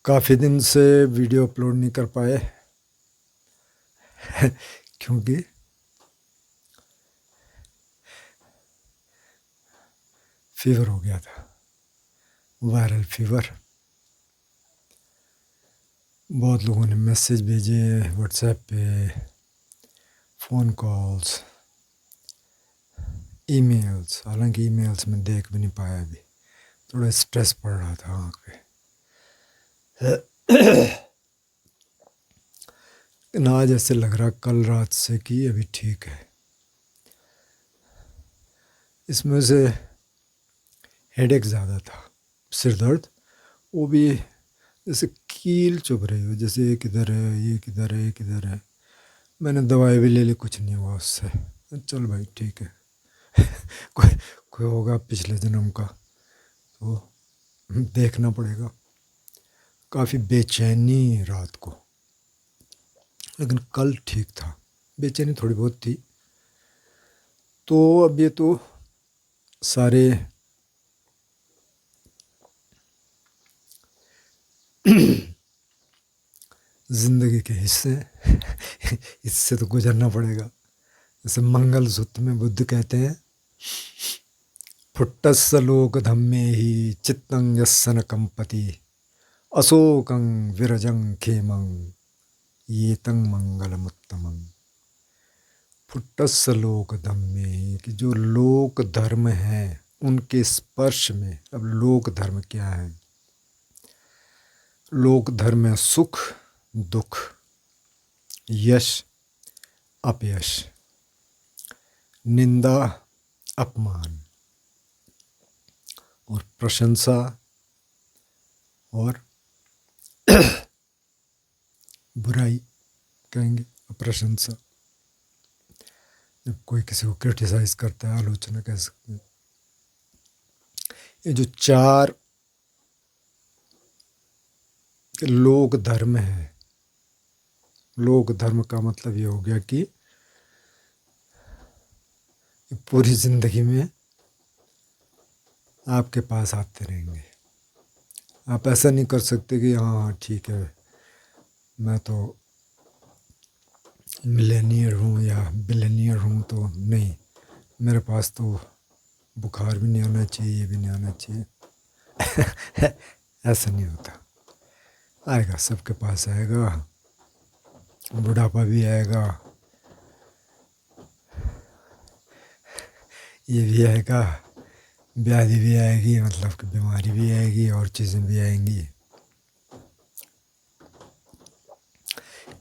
काफ़ी दिन से वीडियो अपलोड नहीं कर पाए क्योंकि फीवर हो गया था, वायरल फीवर। बहुत लोगों ने मैसेज भेजे व्हाट्सएप पे, फ़ोन कॉल्स, ईमेल्स। हालांकि ईमेल्स में देख भी नहीं पाया अभी, थोड़ा स्ट्रेस पड़ रहा था आँख पे। ना जैसे लग रहा कल रात से कि अभी ठीक है। इसमें से हेडेक ज़्यादा था, सिर दर्द, वो भी जैसे कील चुभ रही हो, जैसे ये किधर है, ये किधर है, ये किधर है। मैंने दवाई भी ले ली, कुछ नहीं हुआ उससे। चल भाई ठीक है। कोई कोई होगा पिछले जन्म का, तो देखना पड़ेगा। काफ़ी बेचैनी रात को, लेकिन कल ठीक था। बेचैनी थोड़ी बहुत थी। तो अब ये तो सारे ज़िंदगी के हिस्से इससे तो गुजरना पड़ेगा। जैसे मंगल सूत्र में बुद्ध कहते हैं, फुट्टस्य लोक धम्मे ही चित्तं यस्य न कंपति अशोकं विरजं खेमं ये तंग मंगलमुत्तमं। फुट्टस्य लोक धम्मे ही, कि जो लोक धर्म है उनके स्पर्श में। अब लोक धर्म क्या है? लोक धर्म है सुख दुख, यश अपयश, निंदा अपमान, और प्रशंसा और बुराई कहेंगे, अप्रशंसा। जब कोई किसी को क्रिटिसाइज करता है, आलोचना कह सकते हैं। ये जो चार लोक धर्म है, लोक धर्म का मतलब ये हो गया कि पूरी जिंदगी में आपके पास आते रहेंगे। आप ऐसा नहीं कर सकते कि हाँ ठीक है, मैं तो मिलेनियर हूँ या बिलेनियर हूँ, तो नहीं, मेरे पास तो बुखार भी नहीं आना चाहिए, ये भी नहीं आना चाहिए। ऐसा नहीं होता। आएगा, सबके पास आएगा, बुढ़ापा भी आएगा, ये भी आएगा, व्याधि भी आएगी, मतलब कि बीमारी भी आएगी, और चीज़ें भी आएंगी।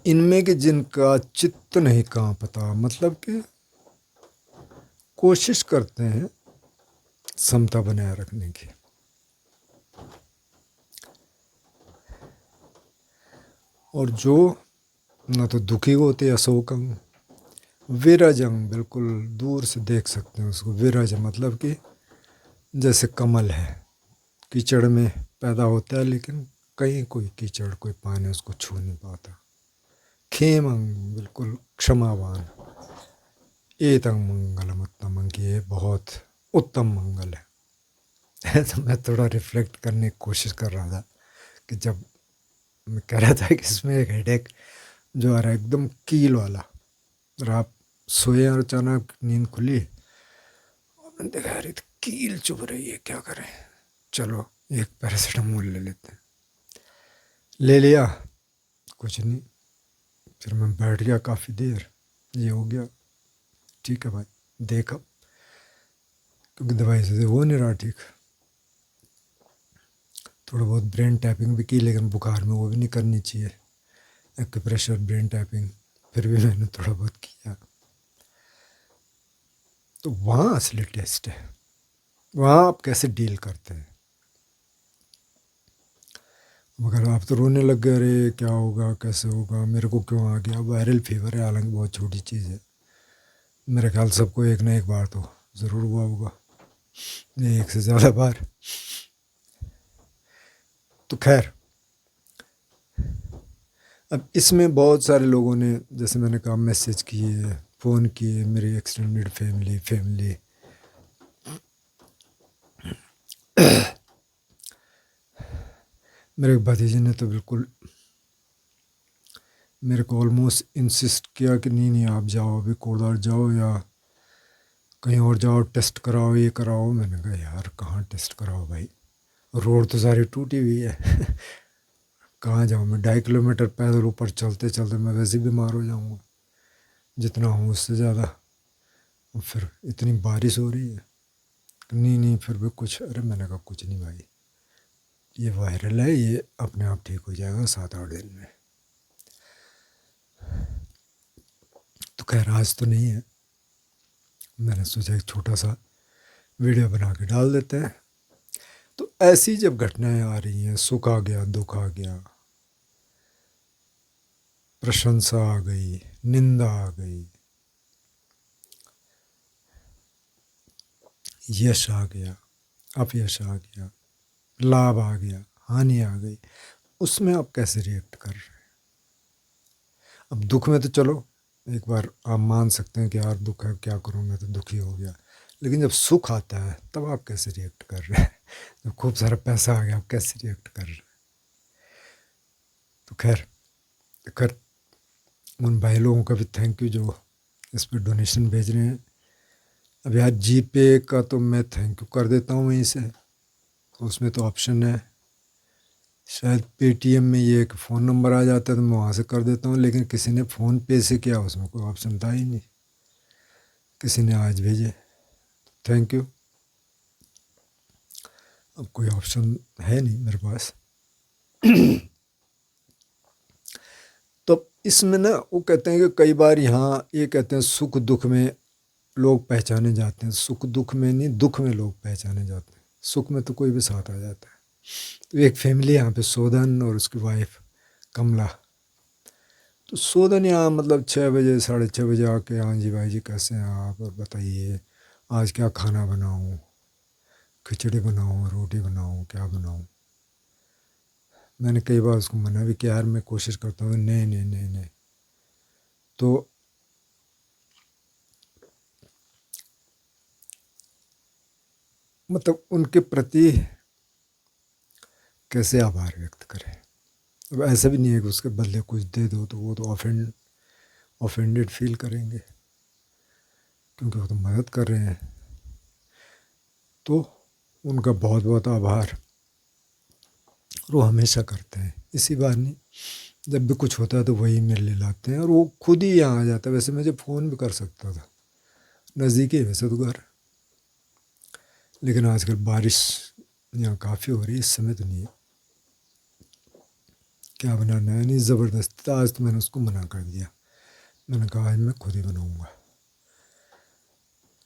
इनमें कि जिनका चित्त नहीं कांपता, मतलब कि कोशिश करते हैं समता बनाए रखने की। और जो न तो दुखी होते, अशोकं विरजं, बिल्कुल दूर से देख सकते हैं उसको। विरज मतलब कि जैसे कमल है, कीचड़ में पैदा होता है, लेकिन कहीं कोई कीचड़ कोई पानी उसको छू नहीं पाता। खेमं, बिल्कुल क्षमावान। एतं मंगलम उत्तमं, कि ये बहुत उत्तम मंगल है। तो मैं थोड़ा रिफ्लेक्ट करने की कोशिश कर रहा था कि जब मैं कह रहा था कि इसमें एक हेडेक जो आ रहा है एकदम कील वाला, और आप सोए और अचानक नींद खुली और मैंने देखा यार तो कील चुभ रही है, क्या करें, चलो एक पैरासीटामोल ले लेते हैं। ले लिया, कुछ नहीं। फिर मैं बैठ गया काफ़ी देर, ये हो गया ठीक है भाई, देखा, क्योंकि दवाई से हो नहीं रहा ठीक। थोड़ा बहुत ब्रेन टैपिंग भी की, लेकिन बुखार में वो भी नहीं करनी चाहिए, एक्यूप्रेशर, ब्रेन टैपिंग, फिर भी मैंने थोड़ा बहुत किया। तो वहाँ असली टेस्ट है, वहाँ आप कैसे डील करते हैं। मगर आप तो रोने लग गए, अरे क्या होगा, कैसे होगा, मेरे को क्यों आ गया। वायरल फीवर है, हालांकि बहुत छोटी चीज़ है, मेरे ख्याल सबको एक ना एक बार तो ज़रूर हुआ होगा, एक से ज़्यादा बार। तो खैर, अब इसमें बहुत सारे लोगों ने, जैसे मैंने कहा, मैसेज किए, फ़ोन किए, मेरी एक्सटेंडेड फैमिली। मेरे भतीजे ने तो बिल्कुल मेरे को ऑलमोस्ट इंसिस्ट किया कि नहीं नहीं आप जाओ, अभी कोदार जाओ या कहीं और जाओ, टेस्ट कराओ, ये कराओ। मैंने कहा यार कहाँ टेस्ट कराओ भाई, रोड तो सारी टूटी हुई है कहाँ जाऊँ मैं, 2.5 किलोमीटर पैदल ऊपर चलते चलते मैं वैसे ही बीमार हो जाऊँगा जितना हूँ उससे ज़्यादा। और फिर इतनी बारिश हो रही है, नहीं नहीं फिर भी कुछ, अरे मैंने कहा कुछ नहीं भाई, ये वायरल है, ये अपने आप ठीक हो जाएगा 7-8 दिन में। तो खैर आज तो नहीं है, मैंने सोचा एक छोटा सा वीडियो बना के डाल देते हैं। तो ऐसी जब घटनाएं आ रही हैं, सुख आ गया, दुख आ गया, प्रशंसा आ गई, निंदा आ गई, यश आ गया, अपयश आ गया, लाभ आ गया, हानि आ गई, उसमें आप कैसे रिएक्ट कर रहे हैं? अब दुख में तो चलो एक बार आप मान सकते हैं कि यार दुख है, क्या करूँ मैं तो दुखी हो गया, लेकिन जब सुख आता है तब आप कैसे रिएक्ट कर रहे हैं? जब खूब सारा पैसा आ गया आप कैसे रिएक्ट कर रहे हैं? तो खैर खैर उन भाई लोगों का भी थैंक यू जो इस पर डोनेशन भेज रहे हैं। अब यार जीपे का तो मैं थैंक यू कर देता हूँ वहीं से, उसमें तो ऑप्शन है, शायद पेटीएम में ये एक फ़ोन नंबर आ जाता है तो मैं वहाँ से कर देता हूँ, लेकिन किसी ने फ़ोन पे से किया, उसमें कोई ऑप्शन था ही नहीं, किसी ने आज भेजे, थैंक यू। अब कोई ऑप्शन है नहीं मेरे पास तो इसमें ना वो कहते हैं कि कई बार यहाँ ये कहते हैं सुख दुख में लोग पहचाने जाते हैं, सुख दुख में नहीं, दुख में लोग पहचाने जाते हैं, सुख में तो कोई भी साथ आ जाता है। तो एक फैमिली यहाँ पे, शोधन और उसकी वाइफ कमला, तो शोधन यहाँ मतलब 6 बजे 6:30 आके, हाँ जी भाई जी कैसे हैं आप, और बताइए आज क्या खाना बनाऊँ, खिचड़ी बनाऊँ, रोटी बनाऊँ, क्या बनाऊँ। मैंने कई बार उसको मना भी किया, यार मैं कोशिश करता हूँ, नहीं नहीं नहीं नहीं। तो मतलब उनके प्रति कैसे आभार व्यक्त करें। अब ऐसा भी नहीं है कि उसके बदले कुछ दे दो तो वो तो ऑफेंडेड फील करेंगे, क्योंकि वो तो मदद कर रहे हैं। तो उनका बहुत बहुत आभार, वो हमेशा करते हैं, इसी बार नहीं, जब भी कुछ होता है तो वही मेरे लिए लाते हैं, और वो खुद ही यहाँ आ जाता है। वैसे मुझे फ़ोन भी कर सकता था, नज़दीक है वैसे तो घर, लेकिन आजकल बारिश यहाँ काफ़ी हो रही है, इस समय तो नहीं है। क्या बनाना है, नहीं ज़बरदस्ती, आज तो मैंने उसको मना कर दिया, मैंने कहा आज मैं खुद ही बनाऊँगा।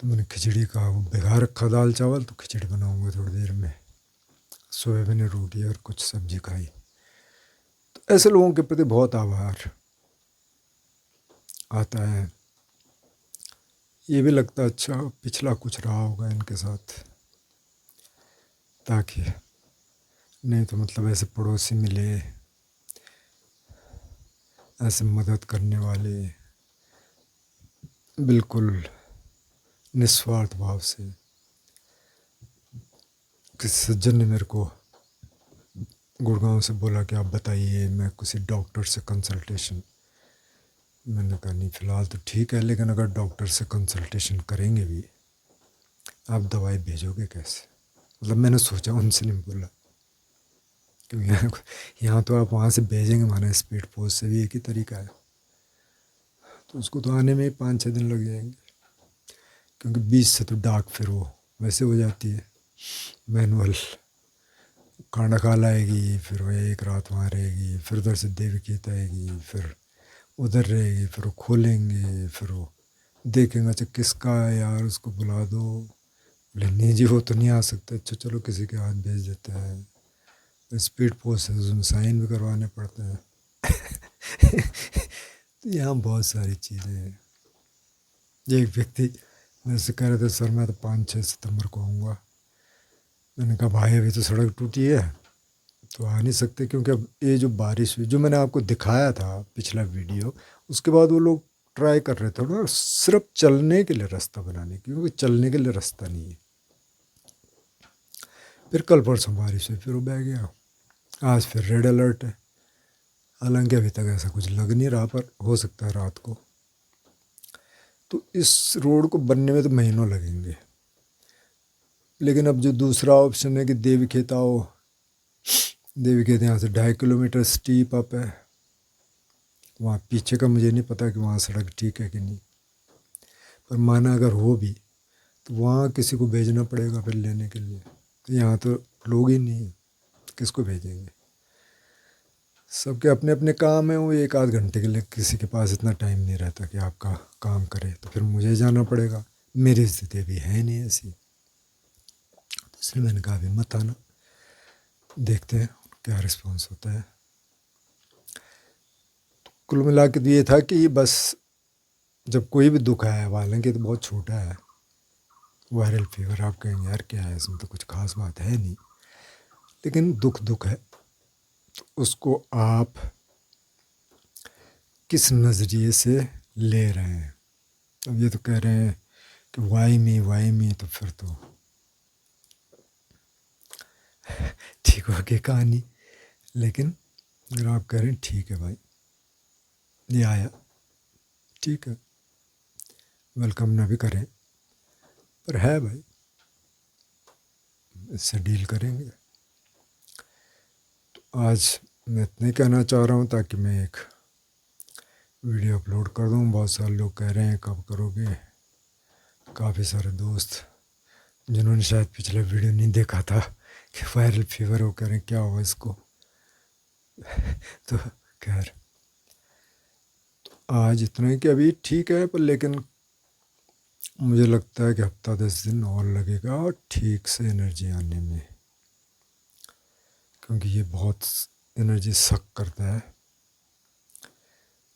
तो मैंने खिचड़ी का वो भिगा रखा दाल चावल, तो खिचड़ी बनाऊँगा थोड़ी देर में, सुबह मैंने रोटी और कुछ सब्जी खाई। तो ऐसे लोगों के प्रति बहुत आभार आता है। ये भी लगता है अच्छा पिछला कुछ रहा होगा इनके साथ, ताकि नहीं तो मतलब ऐसे पड़ोसी मिले, ऐसे मदद करने वाले, बिल्कुल निस्वार्थ भाव से। किसी सज्जन ने मेरे को गुड़गांव से बोला कि आप बताइए मैं किसी डॉक्टर से कंसल्टेशन, मैंने कहा नहीं फ़िलहाल तो ठीक है, लेकिन अगर डॉक्टर से कंसल्टेशन करेंगे भी आप दवाई भेजोगे कैसे। मतलब मैंने सोचा, उनसे नहीं बोला, क्योंकि यहाँ तो आप वहाँ से भेजेंगे, माना स्पीड पोस्ट से भी एक ही तरीका है, तो उसको तो आने में ही 5-6 दिन लग जाएंगे, क्योंकि बीच से तो डाक फिर वो वैसे हो जाती है मैनुअल, कांडाकाल आएगी, फिर वो एक रात वहाँ रहेगी, फिर उधर से देवकीत आएगी, फिर उधर रहेगी, फिर वो खोलेंगे, फिर वो देखेंगे अच्छा किसका है यार, उसको बुला दो, बोले नहीं जी वो तो नहीं आ सकता, अच्छा चलो किसी के हाथ भेज देते हैं, स्पीड पोस्ट है उसमें साइन भी करवाने पड़ते हैं तो यहाँ बहुत सारी चीज़ें हैं। एक व्यक्ति मेरे से कह रहे थे सर मैं तो 5-6 सितंबर को आऊँगा, मैंने कहा भाई अभी तो सड़क टूटी है तो आ नहीं सकते, क्योंकि अब ये जो बारिश हुई, जो मैंने आपको दिखाया था पिछला वीडियो, उसके बाद वो लोग ट्राई कर रहे थे ना सिर्फ चलने के लिए रास्ता बनाने की, क्योंकि चलने के लिए रास्ता नहीं है। फिर कल परसों बारिश हुई, फिर वो बह गया, आज फिर रेड अलर्ट है। हालांकि अभी तक ऐसा कुछ लग नहीं रहा, पर हो सकता है रात को। तो इस रोड को बनने में तो महीनों लगेंगे। लेकिन अब जो दूसरा ऑप्शन है कि देवी खेत आओ, देवी खेत यहाँ से 2.5 किलोमीटर स्टीप अप है। वहाँ पीछे का मुझे नहीं पता कि वहाँ सड़क ठीक है कि नहीं, पर माना अगर हो भी तो वहाँ किसी को भेजना पड़ेगा फिर लेने के लिए। यहाँ तो लोग ही नहीं, किसको भेजेंगे। सबके अपने अपने काम हैं, वो 1 आध घंटे के लिए किसी के पास इतना टाइम नहीं रहता कि आपका काम करे, तो फिर मुझे जाना पड़ेगा। मेरी स्थिति भी है नहीं ऐसी, तो इसलिए मैंने कहा अभी मत आना, देखते हैं क्या रिस्पॉन्स होता है। तो कुल मिला के तो ये था कि बस जब कोई भी दुख आया, हालांकि तो बहुत छोटा है, वायरल फीवर, आप कहेंगे यार क्या है इसमें, तो कुछ खास बात है नहीं, लेकिन दुख है। तो उसको आप किस नज़रिए से ले रहे हैं। अब ये तो कह रहे हैं कि वाई मी, तो फिर तो ठीक हो गई कहानी। लेकिन अगर आप कह रहे हैं ठीक है भाई, ये आया, ठीक है, वेलकम ना भी करें, पर है भाई, इससे डील करेंगे। तो आज मैं इतना ही कहना चाह रहा हूँ, ताकि मैं एक वीडियो अपलोड कर दूँ। बहुत सारे लोग कह रहे हैं कब करोगे, काफ़ी सारे दोस्त जिन्होंने शायद पिछला वीडियो नहीं देखा था कि वायरल फीवर हो, कह रहे हैं क्या हुआ इसको। तो खैर, आज इतना ही कि अभी ठीक है, पर लेकिन मुझे लगता है कि हफ्ता 10 दिन और लगेगा ठीक से एनर्जी आने में, क्योंकि ये बहुत एनर्जी सक करता है।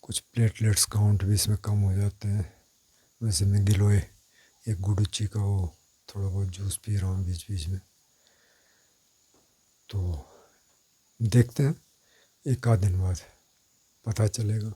कुछ प्लेटलेट्स काउंट भी इसमें कम हो जाते हैं। वैसे मैं गिलोय एक गुडुची का वो थोड़ा बहुत जूस पी रहा हूँ बीच बीच में, तो देखते हैं 1 आध दिन बाद पता चलेगा।